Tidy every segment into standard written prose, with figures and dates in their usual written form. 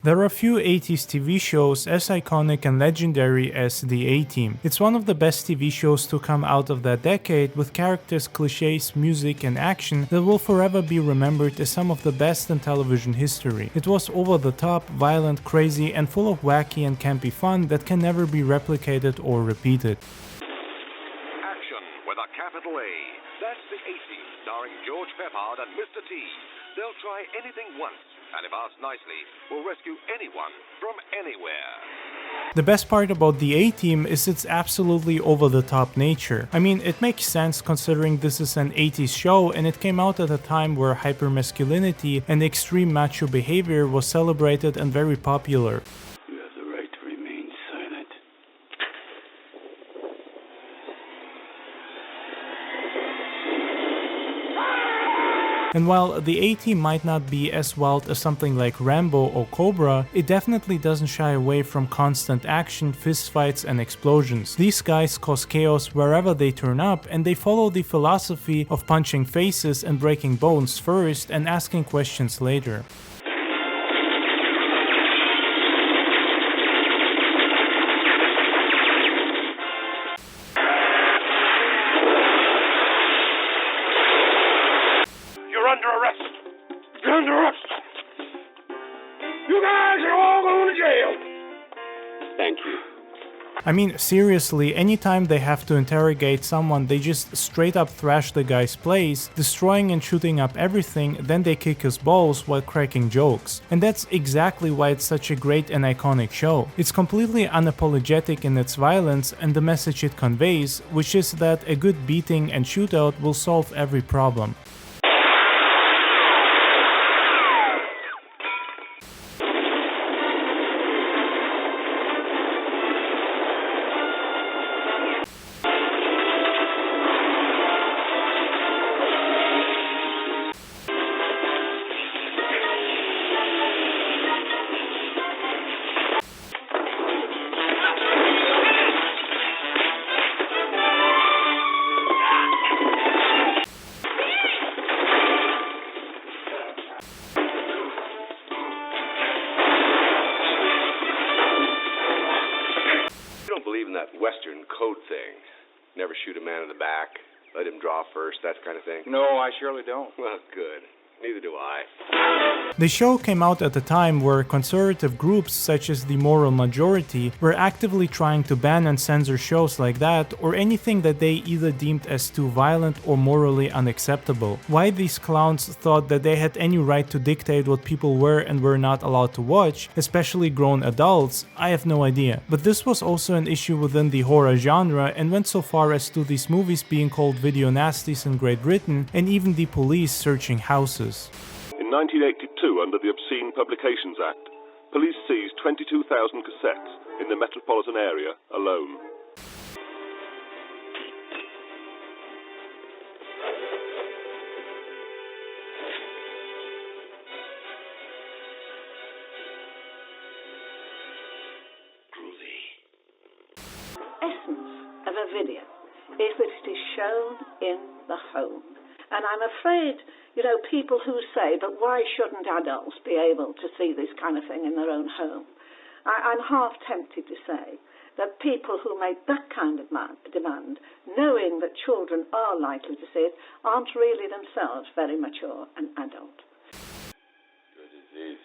There are few 80s TV shows as iconic and legendary as The A-Team. It's one of the best TV shows to come out of that decade, with characters, cliches, music, and action that will forever be remembered as some of the best in television history. It was over the top, violent, crazy, and full of wacky and campy fun that can never be replicated or repeated. Action with a capital A. That's The A-Team, starring George Peppard and Mr. T. They'll try anything once, and if asked nicely, will rescue anyone from anywhere. The best part about The A-Team is its absolutely over-the-top nature. I mean, it makes sense considering this is an 80s show and it came out at a time where hypermasculinity and extreme macho behavior was celebrated and very popular. You have the right to remain silent. And while The A-Team might not be as wild as something like Rambo or Cobra, it definitely doesn't shy away from constant action, fistfights, and explosions. These guys cause chaos wherever they turn up, and they follow the philosophy of punching faces and breaking bones first and asking questions later. You're under arrest. You guys are all going to jail. Thank you. I mean, seriously, anytime they have to interrogate someone, they just straight up thrash the guy's place, destroying and shooting up everything, then they kick his balls while cracking jokes. And that's exactly why it's such a great and iconic show. It's completely unapologetic in its violence and the message it conveys, which is that a good beating and shootout will solve every problem. That Western code thing. Never shoot a man in the back, let him draw first, that kind of thing. No, I surely don't. Well, good. Neither do I. The show came out at a time where conservative groups such as the Moral Majority were actively trying to ban and censor shows like that or anything that they either deemed as too violent or morally unacceptable. Why these clowns thought that they had any right to dictate what people were and were not allowed to watch, especially grown adults, I have no idea. But this was also an issue within the horror genre and went so far as to these movies being called video nasties in Great Britain and even the police searching houses. In 1982, under the Obscene Publications Act, police seized 22,000 cassettes in the metropolitan area alone. Essence of a video is that it is shown in the home. And I'm afraid, people who say, but why shouldn't adults be able to see this kind of thing in their own home? I'm half tempted to say that people who make that kind of demand, knowing that children are likely to see it, aren't really themselves very mature and adult. Your disease,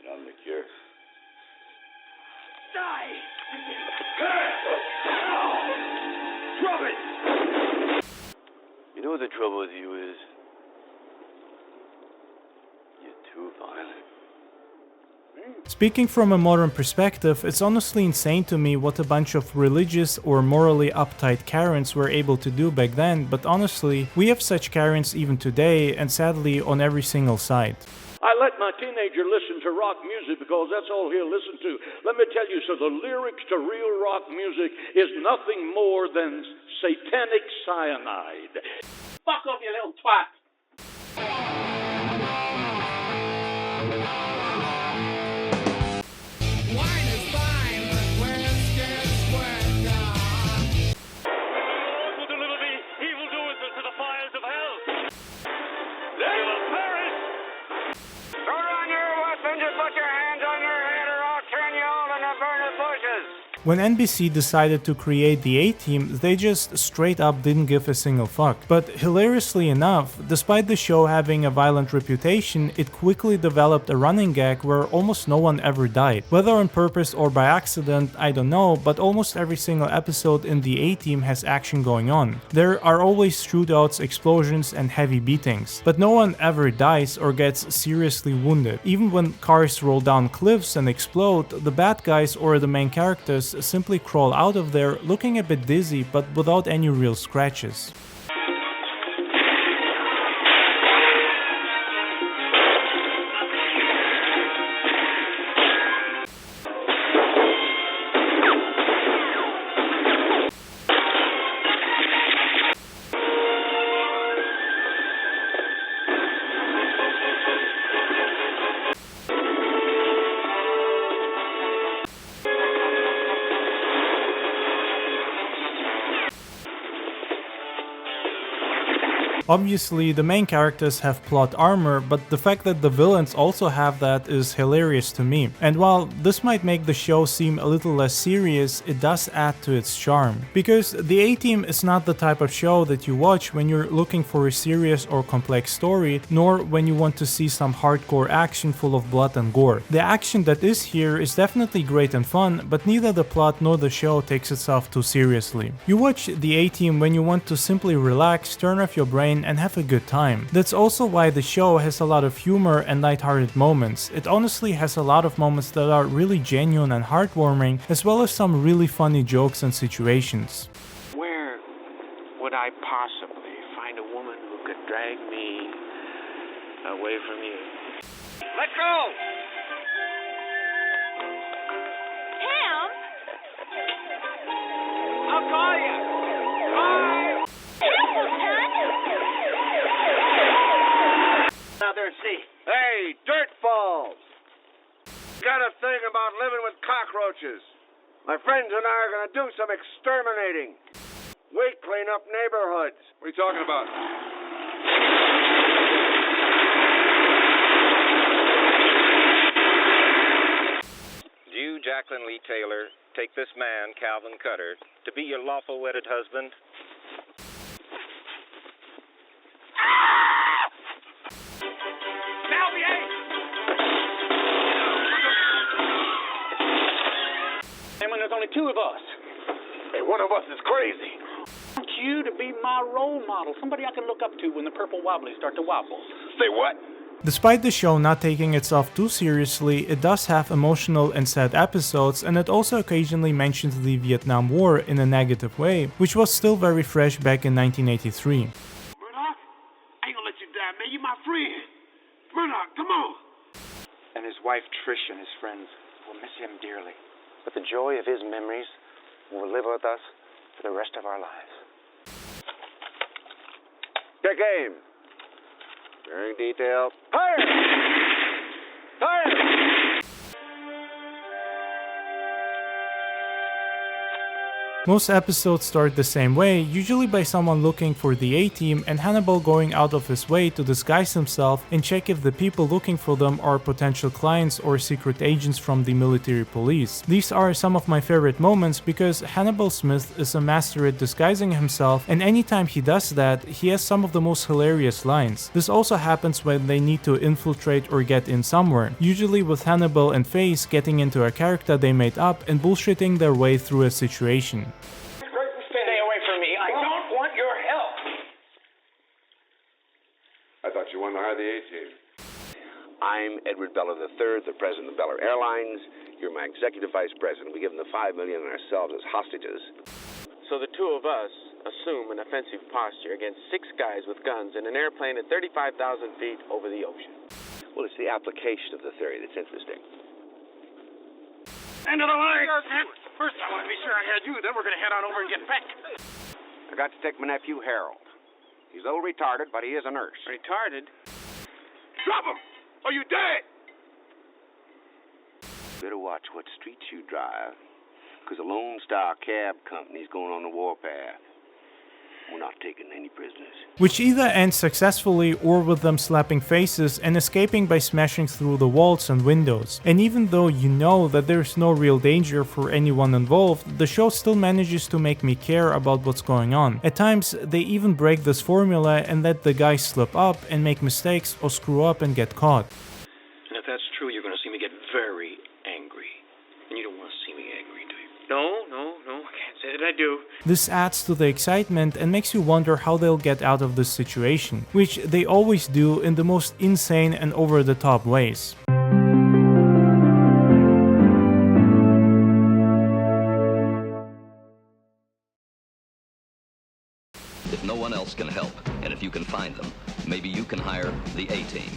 and I'm the cure. Die! Drop it! You know what the trouble with you is? You're too violent. Speaking from a modern perspective, it's honestly insane to me what a bunch of religious or morally uptight Karens were able to do back then, but honestly, we have such Karens even today, and sadly on every single side. I let my teenager listen to rock music because that's all he'll listen to. Let me tell you, so the lyrics to real rock music is nothing more than satanic cyanide. Fuck off, you little twat! Wine is fine, but whiskey's swear. Lord will deliver the evildoers into the fires of hell. They will perish. Throw down your weapons and put your hands When NBC decided to create the A-Team, they just straight up didn't give a single fuck. But hilariously enough, despite the show having a violent reputation, it quickly developed a running gag where almost no one ever died. Whether on purpose or by accident, I don't know, but almost every single episode in the A-Team has action going on. There are always shootouts, explosions, and heavy beatings. But no one ever dies or gets seriously wounded. Even when cars roll down cliffs and explode, the bad guys or the main characters simply crawl out of there looking a bit dizzy but without any real scratches. Obviously, the main characters have plot armor, but the fact that the villains also have that is hilarious to me. And while this might make the show seem a little less serious, it does add to its charm. Because the A-Team is not the type of show that you watch when you're looking for a serious or complex story, nor when you want to see some hardcore action full of blood and gore. The action that is here is definitely great and fun, but neither the plot nor the show takes itself too seriously. You watch the A-Team when you want to simply relax, turn off your brain, and have a good time. That's also why the show has a lot of humor and lighthearted moments. It honestly has a lot of moments that are really genuine and heartwarming, as well as some really funny jokes and situations. Where would I possibly find a woman who could drag me away from you? Let go! Pam? I'll call you! Bye! Out there and see. Hey, dirtballs! Got a thing about living with cockroaches. My friends and I are going to do some exterminating. We clean up neighborhoods. What are you talking about? Do you, Jacqueline Lee Taylor, take this man, Calvin Cutter, to be your lawful wedded husband? Now behave! And when there's only two of us. Hey, one of us is crazy. I want you to be my role model. Somebody I can look up to when the purple wobblies start to wobble. Say what? Despite the show not taking itself too seriously, it does have emotional and sad episodes, and it also occasionally mentions the Vietnam War in a negative way, which was still very fresh back in 1983. Murdoch, I ain't gonna let you die, man. You're my friend. Murdoch, come on. And his wife Trish and his friends will miss him dearly. But the joy of his memories will live with us for the rest of our lives. Check aim. Bearing detail. Fire! Fire! Most episodes start the same way, usually by someone looking for the A-Team and Hannibal going out of his way to disguise himself and check if the people looking for them are potential clients or secret agents from the military police. These are some of my favorite moments because Hannibal Smith is a master at disguising himself, and anytime he does that, he has some of the most hilarious lines. This also happens when they need to infiltrate or get in somewhere, usually with Hannibal and Face getting into a character they made up and bullshitting their way through a situation. Stay away from me. I don't want your help. I thought you wanted to hire the A-Team. I'm Edward Bella III, the president of Bella Airlines. You're my executive vice president. We give them the $5 million and ourselves as hostages. So the two of us assume an offensive posture against 6 guys with guns in an airplane at 35,000 feet over the ocean. Well, it's the application of the theory that's interesting. End of the line. First, I want to be sure I had you, then we're going to head on over and get back. I got to take my nephew Harold. He's a little retarded, but he is a nurse. Retarded? Drop him, or you dead! Better watch what streets you drive, because the Lone Star Cab Company's going on the warpath. We're not taking any prisoners. Which either ends successfully or with them slapping faces and escaping by smashing through the walls and windows. And even though you know that there's no real danger for anyone involved, the show still manages to make me care about what's going on. At times, they even break this formula and let the guys slip up and make mistakes or screw up and get caught. And if that's true, you're going to see me get very angry. And you don't want to see me angry, do you? No, I can't say that I do. This adds to the excitement and makes you wonder how they'll get out of this situation, which they always do in the most insane and over-the-top ways. If no one else can help, and if you can find them, maybe you can hire the A-Team.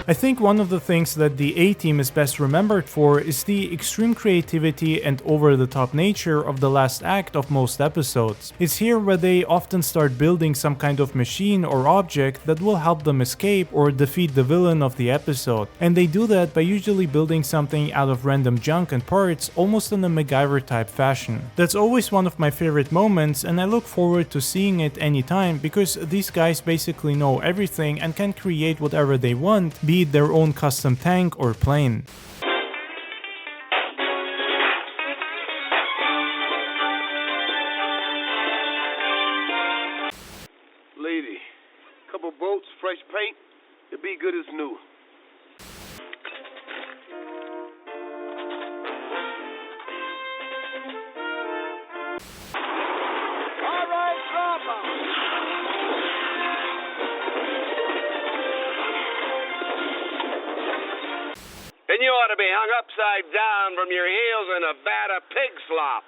I think one of the things that the A-Team is best remembered for is the extreme creativity and over-the-top nature of the last act of most episodes. It's here where they often start building some kind of machine or object that will help them escape or defeat the villain of the episode. And they do that by usually building something out of random junk and parts, almost in a MacGyver type fashion. That's always one of my favorite moments, and I look forward to seeing it anytime because these guys basically know everything and can create whatever they want, be it their own custom tank or plane. Lady, couple boats, fresh paint, it'd be good as new. All right, drop 'em. And you ought to be hung upside down from your heels in a vat of pig slop.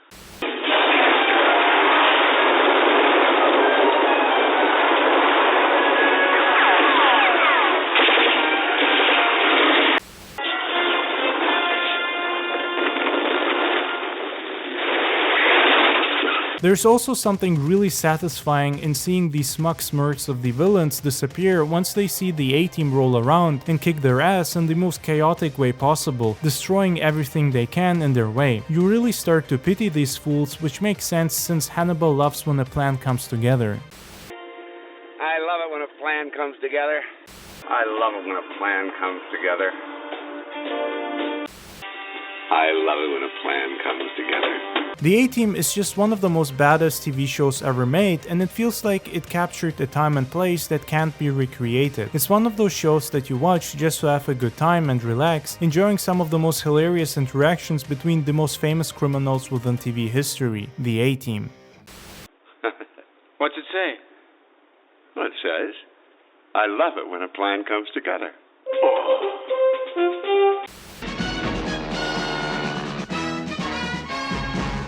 There's also something really satisfying in seeing the smug smirks of the villains disappear once they see the A-Team roll around and kick their ass in the most chaotic way possible, destroying everything they can in their way. You really start to pity these fools, which makes sense since Hannibal loves when a plan comes together. I love it when a plan comes together. I love it when a plan comes together. I love it when a plan comes together. The A-Team is just one of the most badass TV shows ever made, and it feels like it captured a time and place that can't be recreated. It's one of those shows that you watch just to have a good time and relax, enjoying some of the most hilarious interactions between the most famous criminals within TV history, the A-Team. What's it say? Well, it says, I love it when a plan comes together.